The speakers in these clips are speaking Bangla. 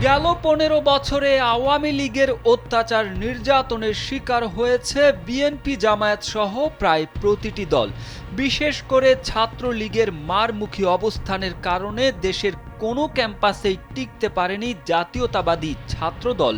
গেল ১৫ বছরে আওয়ামী লীগের অত্যাচার নির্যাতনের শিকার হয়েছে বিএনপি জামায়াত সহ প্রায় প্রতিটি দল। বিশেষ করে ছাত্রলীগের মারমুখী অবস্থানের কারণে দেশের কোনো ক্যাম্পাসেই টিকতে পারেনি জাতীয়তাবাদী ছাত্রদল।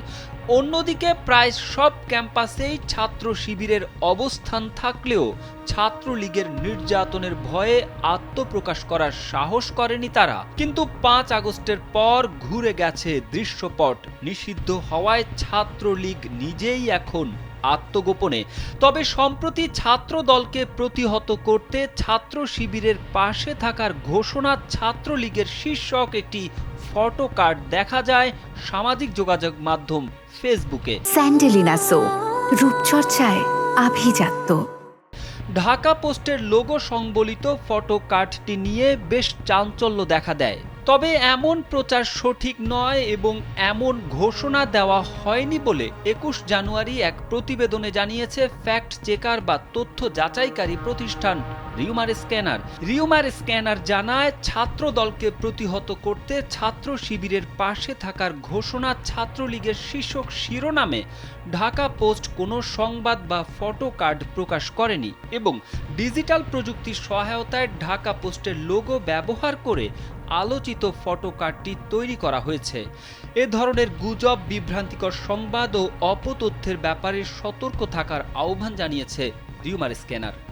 অন্যদিকে প্রায় সব ক্যাম্পাসেই ছাত্র শিবিরের অবস্থান থাকলেও ছাত্রলীগের নির্যাতনের ভয়ে আত্মপ্রকাশ করার সাহস করেনি তারা। কিন্তু ৫ আগস্টের পর ঘুরে গেছে দৃশ্যপট। নিষিদ্ধ হওয়ায় ছাত্রলীগ নিজেই এখন আত্মগোপনে। তবে সম্প্রতি ছাত্র দলকে প্রতিহত করতে ছাত্র শিবিরের পাশে থাকার ঘোষণা ছাত্রলীগের শীর্ষক একটি ফটো কার্ড দেখা যায় সামাজিক যোগাযোগ মাধ্যম ফেসবুকে। স্যান্ডেলিনা সো, রূপচর্চায় আভিজাত্য। ঢাকা পোস্টের লোগো সংবলিত ফটো কার্ডটি নিয়ে বেশ চাঞ্চল্য দেখা দেয়। তবে এমন প্রচার সঠিক নয় এবং এমন ঘোষণা দেওয়া হয়নি বলে ২১ জানুয়ারি এক প্রতিবেদনে জানিয়েছে ফ্যাক্ট চেকার বা তথ্য যাচাইকারী প্রতিষ্ঠান রিউমার স্ক্যানার জানায় ছাত্র দলকে প্রতিহত করতে ছাত্র শিবিরের পাশে থাকার ঘোষণা ছাত্রলীগের শীর্ষক শিরোনামে ঢাকা পোস্ট কোনো সংবাদ বা ফটো কার্ড প্রকাশ করেনি এবং ডিজিটাল প্রযুক্তির সহায়তায় ঢাকা পোস্টের লোগো ব্যবহার করে আলোচিত ফটো কার্ডটি তৈরি করা হয়েছে। এ ধরনের গুজব, বিভ্রান্তিকর সংবাদ ও অপতথ্যের ব্যাপারে সতর্ক থাকার আহ্বান জানিয়েছে রিউমার স্ক্যানার।